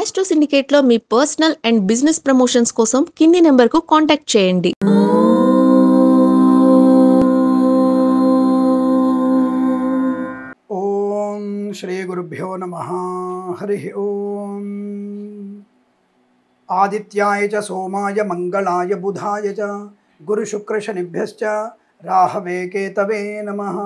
Astro సిండికేట్లో మీ personal and business promotions కోసం కింది నెంబర్కు కాంటాక్ట్ చేయండి. ఓం శ్రీ గురుభ్యో నమః. హరి ఓం. ఆదిత్యాయ చ సోమాయ మంగళాయ బుధాయ చ గురు శుక్ర శనిభ్యశ్చ రాహవే కేతవే నమః.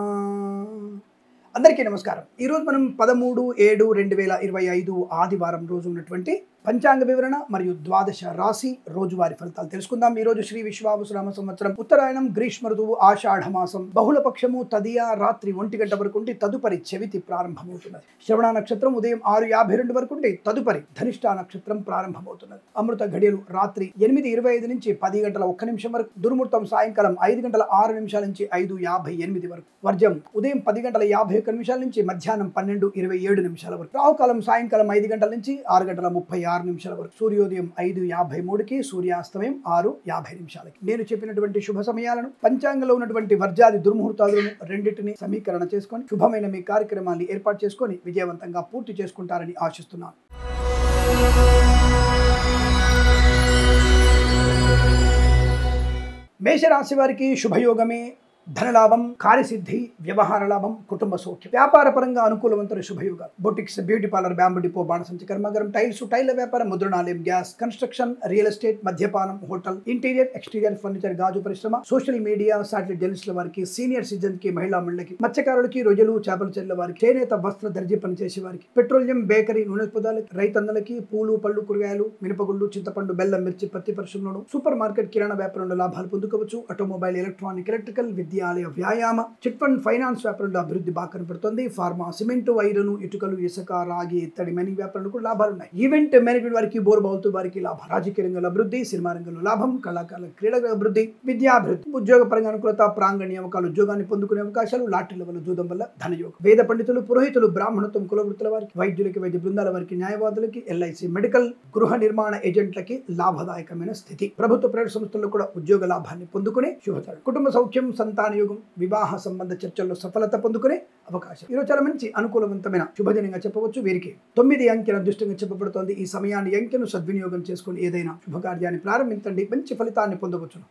అందరికీ నమస్కారం. ఈరోజు మనం 13/7/2025 ఆదివారం రోజు ఉన్నటువంటి పంచాంగ వివరణ మరియు ద్వాదశ రాశి రోజువారి ఫలితాలు తెలుసుకుందాం. ఈ రోజు శ్రీ విశ్వావసునామ సంవత్సరం ఉత్తరాయణం గ్రీష్మ ఋతువు ఆషాఢ మాసం బహుళ పక్షము తదియ రాత్రి 1 గంట వరకు ఉండి తదుపరి చవితి ప్రారంభమవుతున్నది. శ్రవణ నక్షత్రం ఉదయం 6:52 వరకు ఉండి తదుపరి ధనిష్ట నక్షత్రం ప్రారంభమవుతున్నది. అమృత ఘడియలు రాత్రి 8:25 నుంచి 10 గంటల 1 నిమిషం వరకు, దుర్ముహూర్తం సాయంకాలం 5 గంటల 6 నిమిషాల నుంచి 5:58 వరకు, వర్జం ఉదయం 10 గంటల 51 నిమిషాల నుంచి మధ్యాహ్నం 12:27 నిమిషాల వరకు, రాహుకాలం సాయంకాలం 5 గంటల నుంచి 6 గంటల 36 నిమిషాల వరకు, సూర్యోదయం 5:53కి, సూర్యాస్తమయం 6:50 నిమిషాలకి. నేను చెప్పినటువంటి శుభ సమయాలను, పంచాంగంలో ఉన్నటువంటి వర్జాది దుర్ముహూర్తాలను రెండింటిని సమీకరణ చేసుకొని శుభమైన మీ కార్యక్రమాన్ని ఏర్పాటు చేసుకొని విజయవంతంగా పూర్తి చేసుకుంటారని ఆశిస్తున్నాను. మేషరాశి వారికి శుభయోగమే. ధనలాభం, కార్యసిద్ధి, వ్యవహార లాభం, కుటుంబ సౌఖ్యం, వ్యాపార పరంగా అనుకూలవంతుల శుభయోగాలు. Boutiques, beauty parlour, bamboo depot, బాణసంచి కర్మాగారం, టైల వ్యాపారం, ముద్రణాలయం, గ్యాస్, కన్స్ట్రక్షన్, రియల్ ఎస్టేట్, మద్యపానం, హోటల్, ఇంటీరియర్ ఎక్స్టీరియర్ ఫర్నిచర్, గాజు పరిశ్రమ, సోషల్ మీడియా, సాటిలైట్ జర్నలిస్టుల వారికి, సీనియర్ సిటిజన్ కి, మహిళా మండలికి, మత్స్యకారులకి, రొయ్యలు, చేపల చెర్ల వారికి, చేనేత వస్త్ర దర్జీ పనిచేసే వారికి, పెట్రోలియం, బేకరీ, నూనె పదార్థాలకి, రైతన్నలకి, పూలు, పళ్ళు, కూరగాయలు, మినపగుళ్ళు, చింతపండు, బెల్లం, మిర్చి, పత్తి పరిశ్రమలోను, సూపర్ మార్కెట్, కిరాణా వ్యాపారంలో లాభాలు పొందుకోవచ్చు. ఆటోమొబైల్, ఎలక్ట్రానిక్, ఎలక్ట్రికల్, విద్యాలయ, వ్యాయామ, చిట్ ఫండ్, ఫైనాన్స్ వ్యాపారంలో అభివృద్ధి బాగా కనపడుతుంది. ఫార్మా, సిమెంట్, ఐరన్, ఇటుకలు, ఇసుక, రాగి, ఇత్తడి, మైనింగ్ వ్యాపారంలో కూడా లాభాలు ఉన్నాయి. ఈవెంట్ మేనేజ్మెంట్ వారికి, బోర్బావులతో వారికి లాభం. రాజకీయ రంగంలో అభివృద్ధి, సినిమా రంగంలో లాభం, కళాకారుల క్రీడల అభివృద్ధి, విద్యాభివృద్ధి, ఉద్యోగ పరంగా అనుకూలత, ప్రాంగణ నియామకాలు, ఉద్యోగాన్ని పొందుకునే అవకాశాలు, లాటరీల వల్ల, జూదం వల్ల ధనయోగం. వేద పండితులు, పురోహితులు, బ్రాహ్మణత్వం, కులవృత్తుల వారికి, వైద్యులకి, వైద్య బృందాల వారికి, న్యాయవాదులకి, ఎల్ఐసి, మెడికల్, గృహ నిర్మాణ ఏజెంట్లకి లాభదాయకమైన స్థితి. ప్రభుత్వ ప్రైవేట్ సంస్థల్లో కూడా ఉద్యోగ లాభాన్ని పొందుకునే శుభతరం. కుటుంబ సౌఖ్యం, సంతాన యోగం, వివాహ సంబంధ చర్చల్లో సఫలత పొందుకునే అవకాశం. ఈరోజు చాలా మంచి అనుకూలవంతమైన శుభదినంగా చెప్పవచ్చు. వీరికి 9 అంకెల అదృష్టంగా చెప్పబడుతోంది. ఈ సమయాన్ని, అంకెను సద్వినియోగం చేసుకుని ఏదైనా శుభకార్యాన్ని ప్రారంభించండి, మంచి ఫలితాన్ని పొందవచ్చును.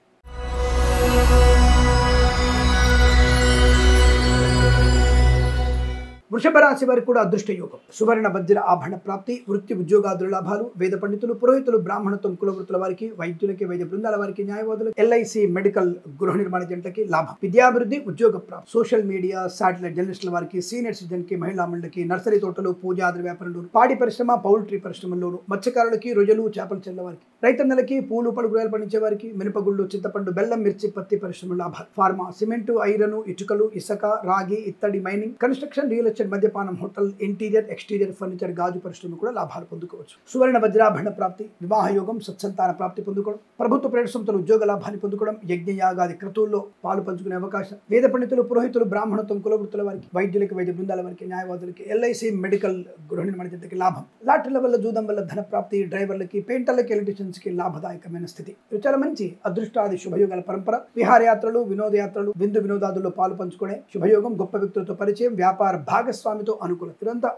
వృషభ రాశి వారికి కూడా అదృష్ట యోగం. సువర్ణ వజ్ర ఆభరణ ప్రాప్తి, వృత్తి ఉద్యోగాదుల లాభాలు. వేద పండితులు, పురోహితులు, బ్రాహ్మణత్వం, కులవృత్తుల వారికి, వైద్యులకి, వైద్య బృందాల వారికి, న్యాయవాదులకు, ఎల్ఐసి, మెడికల్, గృహ నిర్మాణ జంటలకి లాభం. విద్యాభివృద్ధి, ఉద్యోగ ప్రాప్తి. సోషల్ మీడియా, సాటిలైట్ జర్నలిస్టుల వారికి, సీనియర్ సిటిజన్ కి, మహిళా మండలికి, నర్సరీ తోటలు, పూజాది వ్యాపారంలోను, పాడి పరిశ్రమ, పౌల్ట్రీ పరిశ్రమల్లోను, మత్స్యకారులకి, రొయ్యలు, చేపల చెర్ల వారికి, రైతన్నలకి, పూలు, పళ్ళు, కూరగాయలు పండించే వారికి, మినపగుళ్ళు, చింతపండు, బెల్లం, మిర్చి, పత్తి పరిశ్రమ లాభాలు. ఫార్మా, సిమెంట్, ఐరన్, ఇటుకలు, ఇసుక, రాగి, ఇత్తడి, మైనింగ్, కన్స్ట్రక్షన్, రియల్ ఎస్టేట్, మద్యపానం, హోటల్, ఇంటీరియర్ ఎక్స్టీరియర్ ఫర్నిచర్, గాజు పరిశ్రమ కూడా లాభాలు పొందుకోవచ్చు. సువర్ణ వజ్రాభరణ ప్రాప్తి, వివాహ యోగం, సత్సంతాన ప్రాప్తి పొందుకోవడం, ప్రభుత్వ ప్రైవేట్ సంస్థలు ఉద్యోగ లాభాన్ని పొందుకోవడం, యజ్ఞయాగాది క్రతువుల్లో పాలు పంచుకునే అవకాశం. వేద పండితులు, పురోహితులు, బ్రాహ్మణత్వం, కులవృత్తుల వారికి, వైద్యులకి, వైద్య బృందాల వారికి, న్యాయవాదులకి, ఎల్ఐసి, మెడికల్, గృహ నిర్మాణ జంటకి లాభం. లాటరీల వల్ల, జూదం వల్ల ధన ప్రాప్తి. డ్రైవర్లకి, పెయింటర్లకి, ఎలక్ట్రీషియన్స్ కి లాభదాయకమైన స్థితి. ఇది చాలా మంచి అదృష్టాది శుభయోగాల పరంపర. విహారయాత్రలు, వినోదయాత్రలు, విందు వినోదాదుల్లో పాలు పంచుకునే శుభయోగం. గొప్ప వ్యక్తులతో పరిచయం, వ్యాపార భాగస్వామితో అనుకూలం. ఇదంతా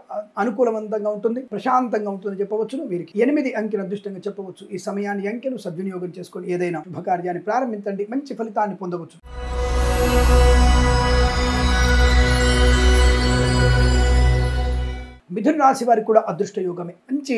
అనుకూలవంతంగా ఉంటుంది, ప్రశాంతంగా ఉంటుందని చెప్పవచ్చు. వీరికి 8 అంకెను అదృష్టంగా చెప్పవచ్చు. ఈ సమయాన్ని, అంకెను సద్వినియోగం చేసుకొని ఏదైనా శుభకార్యాన్ని ప్రారంభించండి, మంచి ఫలితాన్ని పొందవచ్చు. మిథున రాశి వారికి కూడా అదృష్ట యోగమే. మంచి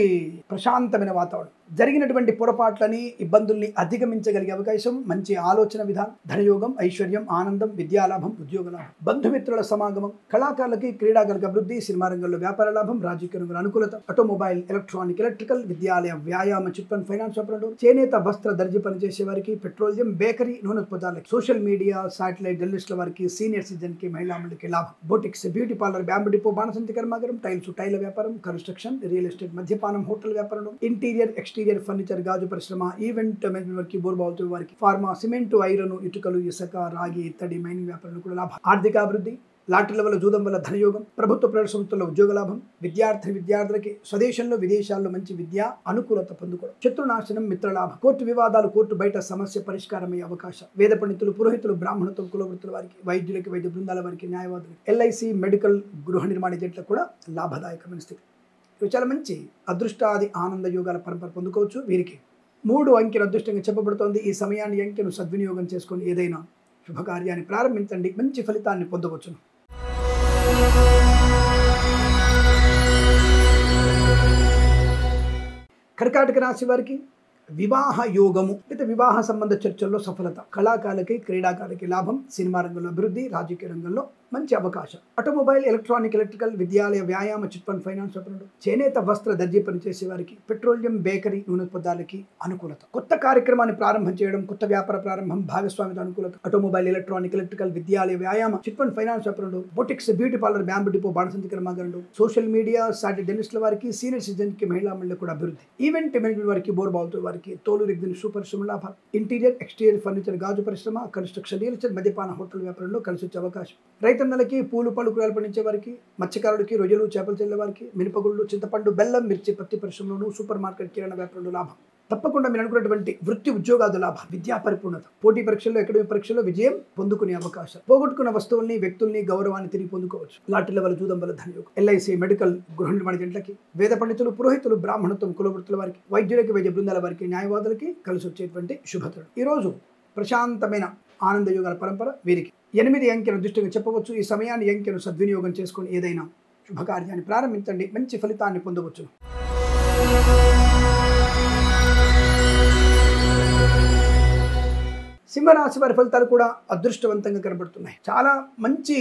ప్రశాంతమైన వాతావరణం. జరిగినటువంటి పొరపాట్లని, ఇబ్బందుల్ని అధిగమించగలిగే అవకాశం, మంచి ఆలోచన విధానం, ధనయోగం, ఐశ్వర్యం, ఆనందం, విద్యాలాభం, ఉద్యోగ లాభం, బంధుమిత్రుల సమాగమం, కళాకారులకి, క్రీడాకారులకు అభివృద్ధి, సినిమా రంగంలో వ్యాపార లాభం, రాజకీయ రంగంలో అనుకూలత, ఆటోమొబైల్, ఎలక్ట్రానిక్, ఎలక్ట్రికల్, విద్యాలయ, వ్యాయామ, చిట్ ఫండ్, ఫైనాన్స్ వ్యాపారంలో, చేనేత వస్త్ర దర్జీ పనిచేసే వారికి, పెట్రోలియం, బేకరీ, నూనె పదార్థాలకి, సోషల్ మీడియా, సాటిలైట్ జర్నలిస్టుల వారికి, సీనియర్ సిటిజన్ కి, మహిళా మండలికి లాభం. Boutiques, beauty parlour, bamboo depot, బాణసంచి కర్మాగారం, టైల వ్యాపారం, కన్స్ట్రక్షన్, రియల్ ఎస్టేట్, మద్యపానం, హోటల్ వ్యాపారంలో, ఇంటీరియర్ ఎక్స్టీరియర్ ఫర్నిచర్, గాజు పరిశ్రమ, ఈవెంట్ మేనేజ్మెంట్ వారికి, బోర్బావులతో వారికి, ఫార్మా, సిమెంట్, ఐరన్, ఇటుకలు, ఇసుక, రాగి, ఇత్తడి, మైనింగ్ వ్యాపారంలో కూడా లాభం. ఆర్థిక అభివృద్ధి, లాటరీల వల్ల, జూదం వల్ల ధనయోగం, ప్రభుత్వ ప్రైవేట్ సంస్థల్లో ఉద్యోగ లాభం, విద్యార్థులకి స్వదేశంలో, విదేశాల్లో మంచి విద్య అనుకూలత పొందుకోవడం, శత్రునాశనం, మిత్రలాభం, కోర్టు వివాదాలు, కోర్టు బయట సమస్య పరిష్కారమయ్యే అవకాశం. వేద పండితులు, పురోహితులు, బ్రాహ్మణత్వం, కులవృత్తుల వారికి, వైద్యులకి, వైద్య బృందాల వారికి, న్యాయవాదులకి, ఎల్ఐసి, మెడికల్, గృహ నిర్మాణ ఏజెంట్లకు కూడా లాభదాయకమైన స్థితి. ఇవి చాలా మంచి అదృష్టాది ఆనంద యోగాల పరంపర పొందుకోవచ్చు. వీరికి 3 అంకెల అదృష్టంగా చెప్పబడుతోంది. ఈ సమయాన్ని అంకెను సద్వినియోగం చేసుకొని ఏదైనా శుభకార్యాన్ని ప్రారంభించండి, మంచి ఫలితాన్ని పొందవచ్చును. కర్కాటక రాశి వారికి వివాహ యోగము లేదా వివాహ సంబంధ చర్చల్లో సఫలత, కళాకారులకి క్రీడాకారులకి లాభం, సినిమా రంగంలో అభివృద్ధి, రాజకీయ రంగంలో మంచి అవకాశం, ఆటోమొబైల్, ఎలక్ట్రానిక్, ఎలక్ట్రికల్, విద్యాలయ, వ్యాయామ, చిట్ ఫండ్, ఫైనాన్స్ వ్యాపారులు, చేనేత వస్త్ర దర్జీ పనిచేసే వారికి, పెట్రోలియం, బేకరీ, నూనె పదార్థాలకి అనుకూలత, కొత్త కార్యక్రమాన్ని ప్రారంభం చేయడం, కొత్త వ్యాపార ప్రారంభం, భాగస్వామితో అనుకూలత, ఆటోమొబైల్, ఎలక్ట్రానిక్, ఎలక్ట్రికల్, విద్యాలయ, వ్యాయామ, చిట్ ఫండ్, ఫైనాన్స్ వ్యాపారులు, boutiques, beauty parlour, bamboo depot, బాణసంచి కర్మాగారాలు, సోషల్ మీడియా, సాటి డెంటిస్టుల వారికి, సీనియర్ సిటిజన్కి, మహిళా మండలి కూడా అభివృద్ధి, ఈవెంట్ మేనేజ్మెంట్ వారికి, బోర్బావుతో వారికి, తోలు రెగ్జిన్ షూ పరిశ్రమ లాభాలు, ఇంటీరియర్, ఎక్స్టీరియర్ ఫర్నిచర్, గాజు పరిశ్రమ, కన్స్ట్రక్షన్, రియల్ ఎస్టేట్, మద్యపాన హోటల్ వ్యాపారంలో కలిసి వచ్చే అవకాశం, రైతన్నలకి, పూలు పళ్ళు కూరగాయలు పండించే వారికి, మత్స్యకారులకి, రొయ్యలు చేపలు చెల్లే వారికి, మినపగుళ్ళు, చింతపండు, బెల్లం, మిర్చి, పత్తి పరిశ్రమలోను, సూపర్ మార్కెట్, కిరాణా వ్యాపారంలో లాభం. తప్పకుండా మీరు అనుకున్నటువంటి వృత్తి ఉద్యోగాలు లాభం, విద్యా పరిపూర్ణత, పోటీ పరీక్షల్లో, అకాడమిక్ పరీక్షల్లో విజయం పొందుకునే అవకాశం, పోగొట్టుకున్న వస్తువుల్ని, వ్యక్తుల్ని, గౌరవాన్ని తిరిగి పొందుకోవచ్చు, లాటరీల వల్ల, జూదం వల్ల ధనయోగం, ఎల్ఐసి, మెడికల్, గృహ నిర్మాణ జంటలకి, వేద పండితులు, పురోహితులు, బ్రాహ్మణత్వం, కులవృత్తుల వారికి, వైద్యులకి, వైద్య బృందాల వారికి, న్యాయవాదులకి కలిసి వచ్చేటువంటి శుభతరుడు. ఈరోజు ప్రశాంతమైన ఆనంద యోగాల పరంపర వీరికి 8 అంకెను దృష్టిగా చెప్పవచ్చు. ఈ సమయాన్ని అంకెను సద్వినియోగం చేసుకొని ఏదైనా శుభకార్యాన్ని ప్రారంభించండి, మంచి ఫలితాన్ని పొందవచ్చు. సింహరాశి వారి ఫలితాలు కూడా అదృష్టవంతంగా కనబడుతున్నాయి. చాలా మంచి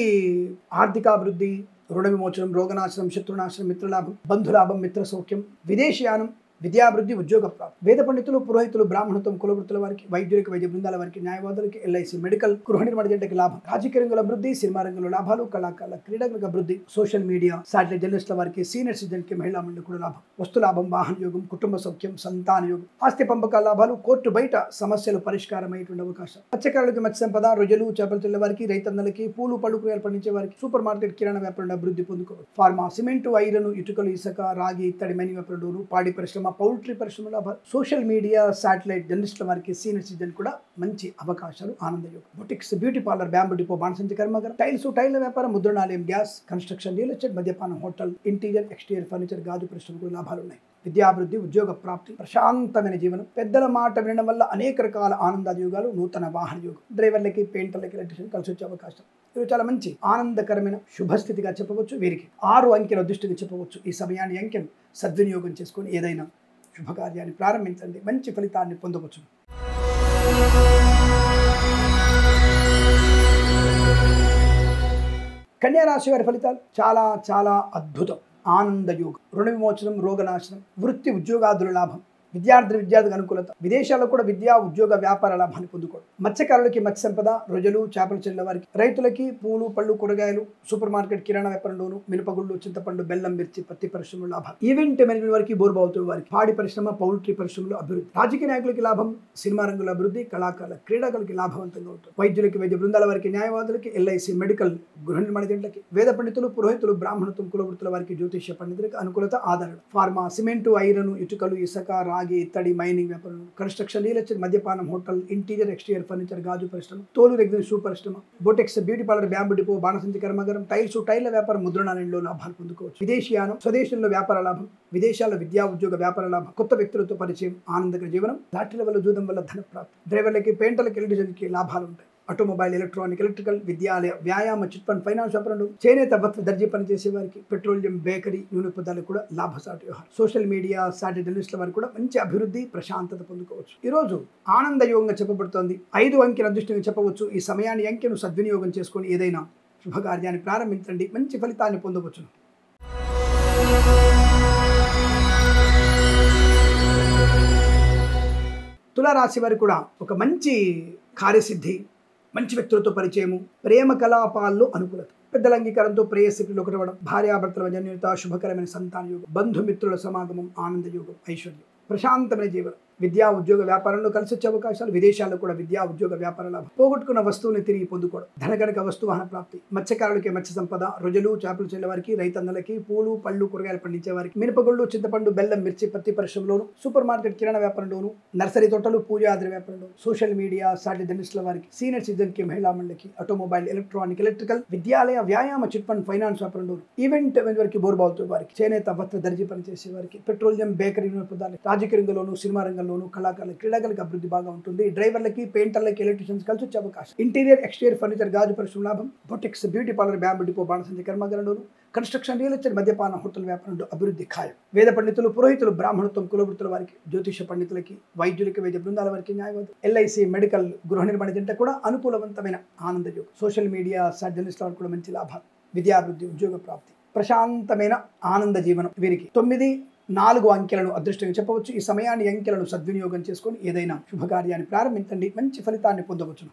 ఆర్థికాభివృద్ధి, రుణ విమోచనం, రోగనాశనం, శత్రునాశనం, మిత్రలాభం, బంధులాభం, మిత్ర సౌఖ్యం, విదేశీయానం, విద్యాభివృద్ధి, ఉద్యోగ ప్రాప్తి, వేద పండితులు, పురోహితులు, బ్రాహ్మణత్వం, కులవృత్తుల వారికి, వైద్యులకి, వైద్య బృందాల వారికి, న్యాయవాదులకి, ఎల్ఐసి, మెడికల్, గృహ నిర్మాణ జంటకి లాభం, రాజకీయ రంగంలో అభివృద్ధి, సినిమా రంగంలో లాభాలు, కళాకారుల క్రీడాలకు అభివృద్ధి, సోషల్ మీడియా, సాటిలైట్ జర్నలిస్టుల వారికి, సీనియర్ సిటిజన్కి, మహిళా మండలి కూడా లాభం, వస్తు లాభం, వాహన యోగం, కుటుంబ సౌఖ్యం, సంతాన యోగం, ఆస్తి పంపకాల లాభాలు, కోర్టు బయట సమస్యలు పరిష్కారమయ్యేటువంటి అవకాశం, మత్స్యకారులకి మత్స్య సంపద, రొయ్యలు చేపలు చెల్లే వారికి, రైతన్నలకి, పూలు పళ్ళు కూరగాయలు పండించే వారికి, సూపర్ మార్కెట్, కిరాణా వ్యాపారంలో అభివృద్ధి పొందుకోవచ్చు, ఫార్మా, సిమెంటు, ఐరన్, ఇటుకలు, ఇసుక, రాగి, ఇత్తడి, మైనింగ్ వ్యాపారంలో, పాడి పరిశ్రమ, పౌల్ట్రీ పరిశ్రమ, సోషల్ మీడియా, సాటిలైట్ జర్నలిస్టుల వారికి, సీనియర్ సిటిజన్ కూడా మంచి అవకాశాలు, ఆనందయోగం, boutiques, beauty parlour, bamboo depot, బాణసంచి కర్మాగారం, టైల్స్, టైల్ వ్యాపారం, ముద్రణాలయం, గ్యాస్, కన్స్ట్రక్షన్, రియల్ ఎస్టేట్, మద్యపానం, హోటల్, ఇంటీరియర్, ఎక్స్టీరియర్ ఫర్నిచర్, గాజు పరిశ్రమకు లాభాలు ఉన్నాయి. విద్యాభివృద్ధి, ఉద్యోగ ప్రాప్తి, ప్రశాంతమైన జీవనం, పెద్దల మాట వినడం వల్ల అనేక రకాల ఆనందాయోగాలు, నూతన వాహన యోగం, డ్రైవర్లకి, పెయింటర్లకి, ఎలక్ట్రీషియన్ కలిసి వచ్చే అవకాశం. ఇది చాలా మంచి ఆనందకరమైన శుభస్థితిగా చెప్పవచ్చు. వీరికి 6 అంకెల అదృష్టంగా చెప్పవచ్చు. ఈ సమయాన్ని అంకెను సద్వినియోగం చేసుకొని ఏదైనా శుభకార్యాన్ని ప్రారంభించండి, మంచి ఫలితాన్ని పొందవచ్చు. కన్యా రాశి వారి ఫలితాలు చాలా చాలా అద్భుతం. ఆనందయోగం, రుణ విమోచనం, రోగనాశనం, వృత్తి ఉద్యోగాదుల లాభం, విద్యార్థులకు అనుకూలత, విదేశాల్లో కూడా విద్యా ఉద్యోగ వ్యాపార లాభాన్ని పొందుకోవడం, మత్స్యకారులకి మత్స్య సంపద, రొయ్యలు చేపలు చెల్లె వారికి, రైతులకి పూలు పళ్ళు కూరగాయలు, సూపర్ మార్కెట్, కిరాణా వ్యాపారంలోను, మినపగుళ్ళు, చింతపండు, బెల్లం, మిర్చి, పత్తి పరిశ్రమలో లాభం, ఈవెంట్ మేనేజ్మెంట్ వారికి, బోర్బావుతో వారికి, పాడి పరిశ్రమ, పౌల్ట్రీ పరిశ్రమలో అభివృద్ధి, రాజకీయ నాయకులకి లాభం, సినిమా రంగంలో అభివృద్ధి, కళాకారుల క్రీడాకారులకి లాభవంతంగా ఉంటుంది, వైద్యులకి, వైద్య బృందాల వారికి, న్యాయవాదులకి, ఎల్ఐసి, మెడికల్, గృహ నిర్మాణ జంటలకి, వేద పండితులు, పురోహితులు, బ్రాహ్మణత్వం, కులవృత్తుల వారికి, జ్యోతిష్య పండితులకు అనుకూలత, ఆదరణ, ఫార్మా, సిమెంటు, ఐరన్, ఇటుకలు, ఇసుక, రాగి, ఇత్తడి, మైనింగ్ వ్యాపారం, కన్స్ట్రక్షన్, రియల్ ఎస్టేట్, మద్యపానం, హోటల్, ఇంటీరియర్, ఎక్స్టీరియర్ ఫర్నిచర్, గాజు పరిశ్రమ, తోలు రెగ్జిన్ షూ పరిశ్రమ, boutiques, beauty parlour, bamboo depot, బాణసంచి కర్మాగారం, టైల్స్, టైల్ల వ్యాపారం, ముద్రణాలయంలో లాభాలు పొందుకోవచ్చు, విదేశీయానం, స్వదేశంలో వ్యాపార లాభం, విదేశాల్లో విద్యా ఉద్యోగ వ్యాపార లాభం, కొత్త వ్యక్తులతో పరిచయం, ఆనందకర జీవనం, లాటరీల వల్ల, జూదం వల్ల ధన ప్రాప్తి, డ్రైవర్లకి, పెయింటర్లకి, ఎలక్ట్రీషియన్కి లాభాలు ఉంటాయి, ఆటోమొబైల్, ఎలక్ట్రానిక్, ఎలక్ట్రికల్, విద్యాలయ, వ్యాయామ, చిట్ ఫండ్, ఫైనాన్స్ వ్యాపారంలో, చేనేత వస్త్ర దర్జీ పనిచేసే వారికి, పెట్రోలియం, బేకరీ, నూనె పదార్థాలకు కూడా లాభసాటి వ్యవహారం, సోషల్ మీడియా, సాటి జర్నలిస్టుల వారికి కూడా మంచి అభివృద్ధి, ప్రశాంతత పొందుకోవచ్చు. ఈరోజు ఆనందయోగంగా చెప్పబడుతోంది. 5 అంకెల అదృష్టంగా చెప్పవచ్చు. ఈ సమయాన్ని అంకెను సద్వినియోగం చేసుకొని ఏదైనా శుభకార్యాన్ని ప్రారంభించండి, మంచి ఫలితాన్ని పొందవచ్చు. తులారాశి వారికి కూడా ఒక మంచి కార్యసిద్ధి, మంచి వ్యక్తులతో పరిచయము, ప్రేమ కలాపాల్లో అనుకూలత, పెద్దల అంగీకారంతో ప్రేయసికులు ఒకటవడం, భార్యాభర్తల వజన్యత, శుభకరమైన సంతాన యోగం, బంధుమిత్రుల సమాగమం, ఆనంద యోగం, ఐశ్వర్యం, ప్రశాంతమైన జీవనం, విద్యా ఉద్యోగ వ్యాపారంలో కలిసి వచ్చే అవకాశాలు, విదేశాల్లో కూడా విద్యా ఉద్యోగ వ్యాపార లాభం, పోగొట్టుకున్న వస్తువుని తిరిగి పొందుకోవడం, ధనగణక వస్తువాహన ప్రాప్తి, మత్స్యకారులకి మత్స్య సంపద, రొయ్యలు చేపలు చెల్లే వారికి, రైతన్నలకి, పూలు పళ్ళు కూరగాయలు పండించే వారికి, మినపగుళ్ళు చింతపండు బెల్లం మిర్చి పత్తి పరిశ్రమలోను, సూపర్ మార్కెట్ కిరాణా వ్యాపారంలోను, నర్సరీ తోటలు పూజా ఆధార వ్యాపారంలో, సోషల్ మీడియా సాటి జర్నలిస్టుల వారికి, సీనియర్ సిటిజన్ కి మహిళా మండలికి, ఆటోమొబైల్ ఎలక్ట్రానిక్ ఎలక్ట్రికల్ విద్యాలయ వ్యాయామ చిట్ ఫండ్ ఫైనాన్స్ వ్యాపారంలో, ఈవెంట్ వారికి బోర్బావుతో వారికి, చేనేత వస్త్ర దర్జీ పనిచేసే వారికి, పెట్రోలియం బేకరీ పదార్థాలు, రాజకీయ రంగంలోను సినిమా రంగంలోను కళాకారుల క్రీడాకారులకు అభివృద్ధి బాగా ఉంటుంది. డ్రైవర్లకి పెయింటర్లకి ఎలక్ట్రీషియన్స్ కలిసి వచ్చే అవకాశం, ఇంటీరియర్ ఎక్స్టీరియర్ ఫర్నిచర్ గాజు పరిశ్రమ లాభం, boutiques beauty parlour bamboo depot బాణసంచి కర్మాగారంలోను, కన్స్ట్రక్షన్ రియల్ ఎస్టేట్ మద్యపాన హోటల్ వ్యాపారంలో అభివృద్ధి ఖాయం. వేద పండితులు పురోహితులు బ్రాహ్మణత్వం కులవృత్తుల వారికి, జ్యోతిష పండితులకి, వైద్యులకి, వైద్య బృందాల వారికి, న్యాయవాదులు, ఎల్ఐసి మెడికల్ గృహ నిర్మాణ జంట కూడా అనుకూలవంతమైన ఆనందయోగం. సోషల్ మీడియా జర్నలిస్టుల వారికి కూడా మంచి లాభాలు, విద్యాభివృద్ధి, ఉద్యోగ ప్రాప్తి, ప్రశాంతమైన ఆనంద జీవనం. వీరికి 9-4 అంకెలను అదృష్టంగా చెప్పవచ్చు. ఈ సమయాన్ని అంకెలను సద్వినియోగం చేసుకొని ఏదైనా శుభకార్యాన్ని ప్రారంభించండి, మంచి ఫలితాన్ని పొందవచ్చును.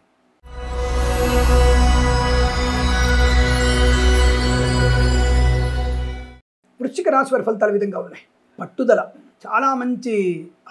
వృశ్చిక రాశి వారి ఫలితాలు విధంగా ఉన్నాయి. పట్టుదల, చాలా మంచి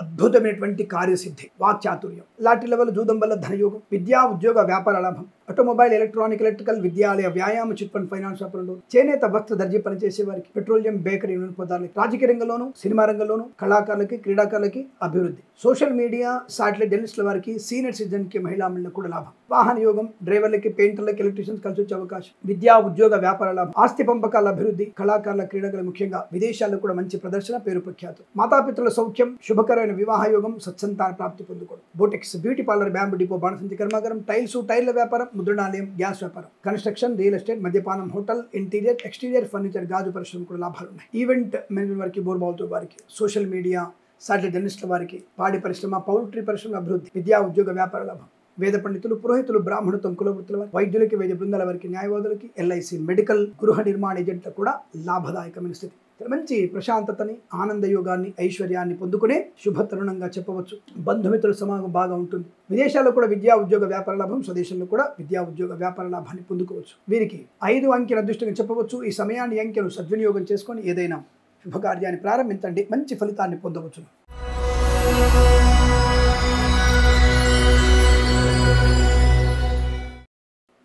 అద్భుతమైనటువంటి కార్యసిద్ధి, వాక్చాతుర్యం, లాటి లెవెల్ జూదం వల్ల ధనయోగం, విద్యా ఉద్యోగ వ్యాపార లాభం, ఆటోమొబైల్ ఎలక్ట్రానిక్ ఎలక్ట్రికల్ విద్యాలయ వ్యాయామ చిట్ ఫండ్ ఫైనాన్స్ వ్యాపారంలో, చేనేత వస్త్ర దర్జీ పనిచేసే వారికి, పెట్రోలియం బేకరీ పదార్థాలకి, రాజకీయ రంగంలోను సినిమా రంగంలోను కళాకారులకి క్రీడాకారులకి అభివృద్ధి, సోషల్ మీడియా సాటిలైట్ జర్నలిస్టుల వారికి, సీనియర్ సిటిజన్ కి మహిళా మండలికి కూడా లాభం, వాహన యోగం, డ్రైవర్లకి పెయింటర్లకి ఎలక్ట్రీషియన్స్ కలిసి వచ్చే అవకాశం, విద్యా ఉద్యోగ వ్యాపార లాభం, ఆస్తి పంపకాల అభివృద్ధి, కళాకారుల క్రీడాకారులు ముఖ్యంగా విదేశాల్లో కూడా మంచి ప్రదర్శన, పేరు ప్రఖ్యాతులు, మాతాపితృల సౌఖ్యం, శుభకరమైన వివాహ యోగం, సత్సంతాన ప్రాప్తి పొందుకోవడం, boutiques beauty parlour bamboo depot బాణసంచి కర్మాగారం, టైల్స్ టైర్ల వ్యాపారం, ముద్రణాలయం, గ్యాస్ వ్యాపారం, కన్స్ట్రక్షన్ రియల్ ఎస్టేట్ మద్యపానం హోటల్, ఇంటీరియర్ ఎక్స్టీరియర్ ఫర్నిచర్ గాజు పరిశ్రమ కూడా లాభాలు ఉన్నాయి. ఈవెంట్ మేనేజ్మెంట్ వారికి, బోర్బావుతో వారికి, సోషల్ మీడియా సాటిలైట్ జర్నలిస్టుల వారికి, పాడి పరిశ్రమ, పౌల్ట్రీ పరిశ్రమ అభివృద్ధి, విద్యా ఉద్యోగ వ్యాపార లాభం, వేద పండితులు పురోహితులు బ్రాహ్మణత్వం కులవృత్తుల వారికి, వైద్యులకి, వైద్య బృందాల వారికి, న్యాయవాదులకి, ఎల్ఐసి మెడికల్ గృహ నిర్మాణ ఏజెంట్లకు కూడా లాభదాయకమైన స్థితి. మంచి ప్రశాంతతని, ఆనందయోగాన్ని, ఐశ్వర్యాన్ని పొందుకునే శుభ తరుణంగా చెప్పవచ్చు. బంధుమిత్రుల సమాగం బాగా ఉంటుంది. విదేశాల్లో కూడా విద్యా ఉద్యోగ వ్యాపార లాభం, స్వదేశంలో కూడా విద్యా ఉద్యోగ వ్యాపార లాభాన్ని పొందుకోవచ్చు. వీరికి 5 అంకెల అదృష్టంగా చెప్పవచ్చు. ఈ సమయాన్ని అంకెను సద్వినియోగం చేసుకొని ఏదైనా శుభకార్యాన్ని ప్రారంభించండి, మంచి ఫలితాన్ని పొందవచ్చు.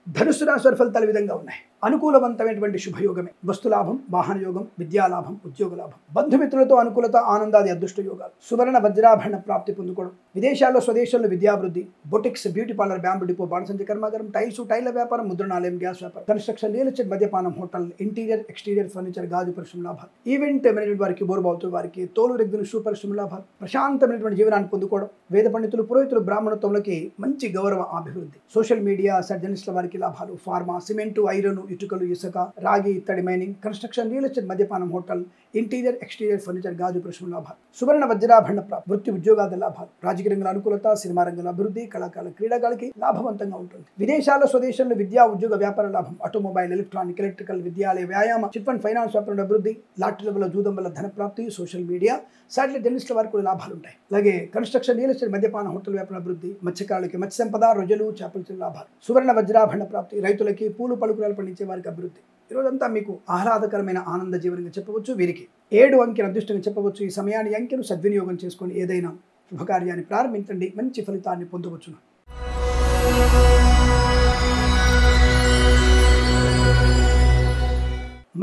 ధనుసు రాశి వారి ఫలితాలు విధంగా ఉన్నాయి. అనుకూలవంతమైనటువంటి శుభయోగమే, వస్తులాభం, వాహన యోగం, విద్యాలాభం, ఉద్యోగ లాభం, బంధుమిత్రులతో అనుకూలత, ఆనందాది అదృష్ట యోగాలు, సువర్ణ వజ్రాభరణ ప్రాప్తి పొందుకోవడం, విదేశాల్లో స్వదేశాల్లో విద్యాభివృద్ధి, boutiques beauty parlour bamboo depot బాణసంచి కర్మాగారం, టైల్స్ టైర్ల వ్యాపారం, ముద్రణాలయం, గ్యాస్ వ్యాపారం, కన్స్ట్రక్షన్ రియల్ ఎస్టేట్ మద్యపానం హోటల్, ఇంటీరియర్ ఎక్స్టీరియర్ ఫర్నిచర్ గాజు పరిశ్రమ లాభాలు, ఈవెంట్ మేనేజ్మెంట్ వారికి, బోర్బావుతో వారికి, తోలు రెగ్గిన షూ పరిశ్రమ లాభాలు, ప్రశాంతమైనటువంటి జీవనాన్ని పొందుకోవడం, వేద పండితులు పురోహితులు బ్రాహ్మణత్వంలోకి మంచి గౌరవ అభివృద్ధి, సోషల్ మీడియా జర్నలిస్టుల వారికి లాభాలు, ఫార్మా, సిమెంటు, ఐరన్, ఇటుకలు, ఇసుక, రాగి, ఇత్తడి మైనింగ్, కన్స్ట్రక్షన్ రియల్ ఎస్టేట్ మద్యపానం హోటల్, ఇంటీరియర్ ఎక్స్టీరియర్ ఫర్నిచర్ గాజు పరిశ్రమ లాభాలు, సువర్ణ వజ్రాభరణ ప్రాప్తి, వృత్తి ఉద్యోగాల లాభాలు, రాజకీయ రంగంలో అనుకూలత, సినిమా రంగంలో అభివృద్ధి, కళాకారుల క్రీడాకారులకి లాభవంతంగా ఉంటుంది. విదేశాల్లో స్వదేశంలో విద్యా ఉద్యోగ వ్యాపార లాభం, ఆటోమొబైల్ ఎలక్ట్రానిక్ ఎలక్ట్రికల్ విద్యాలయ వ్యాయామ చిట్ ఫండ్ ఫైనాన్స్ వ్యాపారంలో అభివృద్ధి, లాటరీ లెవెల్ జూదం వల్ల ధన ప్రాప్తి, సోషల్ మీడియా సాటిలైట్ జర్నలిస్టుల వారికి కూడా లాభాలు ఉంటాయి. అలాగే కన్స్ట్రక్షన్ రియల్ ఎస్టేట్ మద్యపాన హోటల్ వ్యాపార అభివృద్ధి, మత్స్యకారులకి మత్స్య సంపద, రొయ్యలు చేపల లాభాలు, సువర్ణ వజ్రాభరణ ప్రాప్తి, రైతులకి పూలు పలుకురాలు పండించే వారికి అభివృద్ధి. ఈరోజంతా మీకు ఆహ్లాదకరమైన ఆనంద జీవనంగా చెప్పవచ్చు. వీరికి 7 అంకెల అదృష్టంగా చెప్పవచ్చు. ఈ సమయాన్ని అంకెను సద్వినియోగం చేసుకొని ఏదైనా శుభకార్యాన్ని ప్రారంభించండి, మంచి ఫలితాన్ని పొందవచ్చును.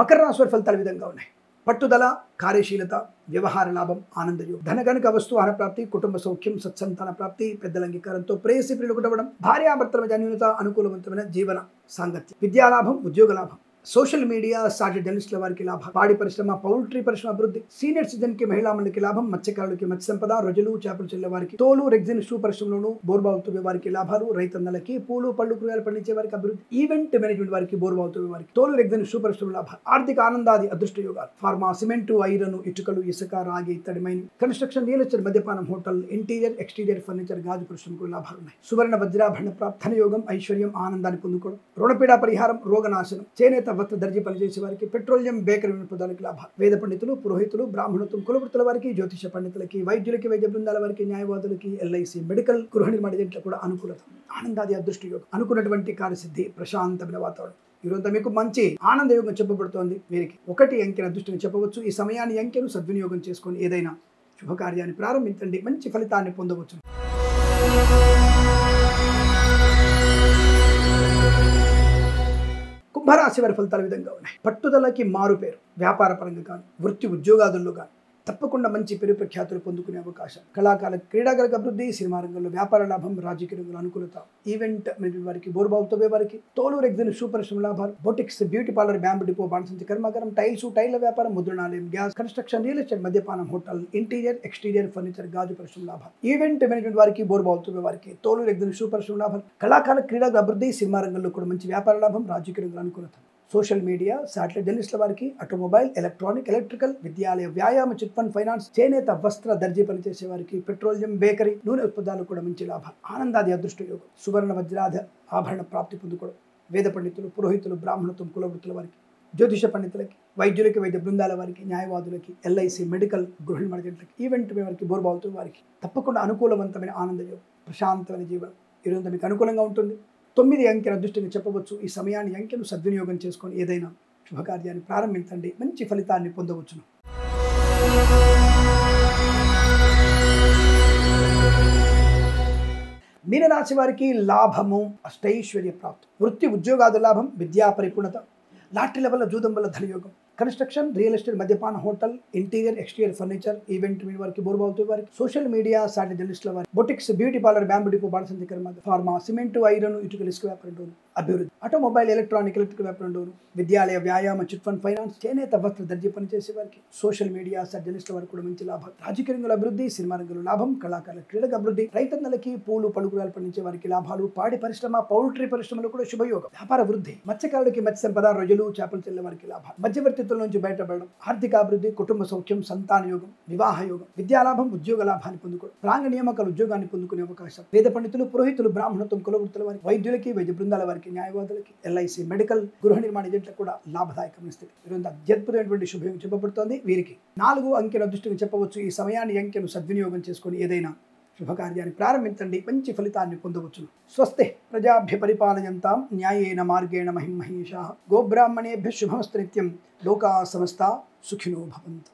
మకర రాశి వారి ఫలితాల విధంగా ఉన్నాయి. పట్టుదల, కార్యశీలత, వ్యవహార లాభం, ఆనందయోగం, ధనగణక వస్తువాహన ప్రాప్తి, కుటుంబ సౌఖ్యం, సత్సంతాన ప్రాప్తి, పెద్దల అంగీకారంతో ప్రేయసి ప్రియులు కుట్టవడం, భార్యాభర్తల మధ్య అన్యోన్యత, అనుకూలవంతమైన జీవన సాంగత్యం, విద్యాలాభం, ఉద్యోగ లాభం, సోషల్ మీడియా సాటి జర్నలిస్టుల వారికి లాభం, పాడి పరిశ్రమ, పౌల్ట్రీ పరిశ్రమ అభివృద్ధి, సీనియర్ సిటిజన్ కి మహిళా మండలికి లాభం, మత్స్యకారులకి మత్స్య సంపద, రొయ్యలు చేపలు చెల్లే వారికి, తోలు రెగ్జిన్ షూ పరిశ్రమలోను, బోర్బావుతో వారికి లాభాలు, రైతన్నలకి పూలు పళ్ళు కూరగాయలు పండించే వారికి అభివృద్ధి, ఈవెంట్ మేనేజ్మెంట్ వారికి, బోర్బావుతో వారికి, తోలు రెగ్జిన్ షూ పరిశ్రమ లాభాలు, ఆర్థిక ఆనందాది అదృష్ట యోగాలు, ఫార్మా, సిమెంటు, ఐరన్, ఇటుకలు, ఇసుక, రాగి, ఇత్తడి మైనింగ్, కన్స్ట్రక్షన్ రియల్ ఎస్టేట్ మద్యపానం హోటల్, ఇంటీరియర్ ఎక్స్టీరియర్ ఫర్నిచర్ గాజు పరిశ్రమకు లాభాలు ఉన్నాయి. సువర్ణ వజ్రాభరణ ప్రాప్తి, ధనయోగం, ఐశ్వర్యం, ఆనందాన్ని పొందుకోవడం, రుణపీడా పరిహారం, రోగనాశనం, చేనేత వస్త్ర దర్జీ పనిచేసే వారికి, పెట్రోలియం బేకరీ పదార్థాలకు లాభాలు, వేద పండితులు పురోహితులు బ్రాహ్మణత్వం కులవృత్తుల వారికి, జ్యోతిష పండితులకి, వైద్యులకి, వైద్య బృందాల వారికి, న్యాయవాదులకి, ఎల్ఐసి మెడికల్ గృహ నిర్మాణ ఏజెంట్లకు కూడా అనుకూలత, ఆనందాది అదృష్ట యోగం, అనుకున్నటువంటి కార్యసిద్ధి, ప్రశాంతమైన వాతావరణం. ఈరోజు మీకు మంచి ఆనందయోగం చెప్పబడుతోంది. వీరికి 1 అంకెను అదృష్టంగా చెప్పవచ్చు. ఈ సమయాన్ని అంకెను సద్వినియోగం చేసుకొని ఏదైనా శుభకార్యాన్ని ప్రారంభించండి, మంచి ఫలితాన్ని పొందవచ్చు. కుంభరాశి వారి ఫలితాల విధంగా ఉన్నాయి. పట్టుదలకి మారుపేరు. వ్యాపార పరంగా కానీ, వృత్తి ఉద్యోగాదుల్లో కానీ తప్పకుండా మంచి పేరు ప్రఖ్యాతులు పొందుకునే అవకాశం. కళాకారులకు క్రీడాకారులకు అభివృద్ధి, సినిమా రంగంలో వ్యాపార లాభం, రాజకీయ రంగంలో అనుకూలత, ఈవెంట్ మేనేజ్మెంట్ వారికి, బోర్బావుతో వారికి, తోలు రెగ్జిన్ సూపర్ లాభాలు, boutiques, beauty parlour, bamboo depot, బాణసంచి కర్మాగారం, టైల్ల వ్యాపారం, ముద్రణాలయం, గ్యాస్, కన్స్ట్రక్షన్, రియల్ ఎస్టేట్, మద్యపానం, హోటల్, ఇంటీరియర్, ఎక్స్టీరియర్ ఫర్నిచర్, గాజు పరిశ్రమ లాభాలు, ఈవెంట్ మేనేజ్మెంట్ వారికి, బోర్బావుతో వారికి, తోలు రెగ్జిన్ సూపర్ లాభాలు, కళాకారుల క్రీడాకు అభివృద్ధి, సినిమా రంగంలో కూడా మంచి వ్యాపార లాభం, రాజకీయ రంగంలో అనుకూలత. సోషల్ మీడియా, శాటిలైట్ జర్నలిస్టుల వారికి, ఆటోమొబైల్, ఎలక్ట్రానిక్, ఎలక్ట్రికల్, విద్యాలయ, వ్యాయామ, చిట్ ఫండ్, ఫైనాన్స్, చేనేత, వస్త్ర, దర్జీ పనిచేసే వారికి, పెట్రోలియం, బేకరీ, నూనె ఉత్పత్తులు కూడా మంచి లాభాలు. ఆనందాది అదృష్ట యోగం. సువర్ణ వజ్రాధ ఆభరణ ప్రాప్తి పొందుకోవడం. వేద పండితులు, పురోహితులు, బ్రాహ్మణత్వం, కులవృత్తుల వారికి, జ్యోతిష పండితులకి, వైద్యులకి, వైద్య బృందాల వారికి, న్యాయవాదులకి, ఎల్ఐసి, మెడికల్, గృహ నిర్మాణాలకి, ఈవెంట్ వారికి, బోర్బావుతో వారికి తప్పకుండా అనుకూలవంతమైన ఆనంద యోగం, ప్రశాంతమైన జీవనం ఈరోజు మీకు అనుకూలంగా ఉంటుంది. 9 అంకెల అదృష్టంగా చెప్పవచ్చు. ఈ సమయాన్ని అంకెను సద్వినియోగం చేసుకొని ఏదైనా శుభకార్యాన్ని ప్రారంభించండి, మంచి ఫలితాన్ని పొందవచ్చును. మీనరాశి వారికి లాభము, అష్టైశ్వర్య ప్రాప్తి, వృత్తి ఉద్యోగాది లాభం, విద్యా పరిపూర్ణత, లాటరీల వల్ల, జూదం వల్ల ధనయోగం, కన్స్ట్రక్షన్, రియల్ ఎస్టేట్, మద్యపాన, hotel, interior, exterior furniture, event మీ వారికి, బోర్బావుతో వారికి, సోషల్ మీడియా, శాటిలైట్ జర్నలిస్టుల వారికి, boutiques, beauty parlour, bamboo depot, బాణసంచి కర్మాగారం, ఫార్మా, సిమెంటు, ఐరన్, ఇటుకలు, ఇసుక వ్యాపారం అభివృద్ధి, ఆటోమొబైల్, ఎలక్ట్రానిక్, ఎలక్ట్రికల్ వ్యాపారం, విద్యాలయ, వ్యాయామ, చిట్ ఫండ్, ఫైనాన్స్, చేనేత, వస్త్ర, దర్జీ పనిచేసే వారికి, సోషల్ మీడియా, శాటిలైట్ జర్నలిస్టుల వారికి కూడా మంచి లాభం, రాజకీయ రంగంలో అభివృద్ధి, సినిమా రంగంలో లాభం, కళాకారుల క్రీడకు అభివృద్ధి, రైతన్నలకి, పూలు పలుకురాలు పండించే వారికి లాభాలు, పాడి పరిశ్రమ, పౌల్ట్రీ పరిశ్రమలో కూడా శుభయోగం, వ్యాపార వృద్ధి, మత్స్యకారులకి, మత్స్య సంపద, రొయ్యలు, చేపలు చెల్లె వారికి లాభాలు, మధ్యవర్తిత్వం నుంచి బయటపడడం, ఆర్థికాభివృద్ధి, కుటుంబ సౌఖ్యం, సంతాన యోగం, వివాహ యోగం, విద్యాలాభం, ఉద్యోగ లాభాన్ని పొందుకోవడం, ప్రాంగ నియామకాల ఉద్యోగాన్ని పొందుకునే అవకాశం, వేద పండితులు, పురోహితులు, బ్రాహ్మణత్వం, కులవృత్తుల వారికి, వైద్యులకి, వైద్య బృందాల వారికి, న్యాయవాదులకి, ఎల్ఐసి, మెడికల్, గృహ నిర్మాణ ఏజెంట్లకు కూడా లాభదాయకమైన స్థితి. ఈరోజు అత్యద్భుతమైనటువంటి శుభయోగం చెప్పబడుతోంది. వీరికి 4 అంకెల అదృష్టంగా చెప్పవచ్చు. ఈ సమయాన్ని అంకెను సద్వినియోగం చేసుకొని ఏదైనా శుభకార్యాన్ని ప్రారంభించండి, మంచి ఫలితాన్ని పొందవచ్చును. స్వస్తి ప్రజాభ్య పరిపాలయంతాం న్యాయేన మార్గేణ మహిమహేషాః. గోబ్రాహ్మణేభ్యః శుభమస్తు నిత్యం. లోకా సమస్తా సుఖినో భవంతు.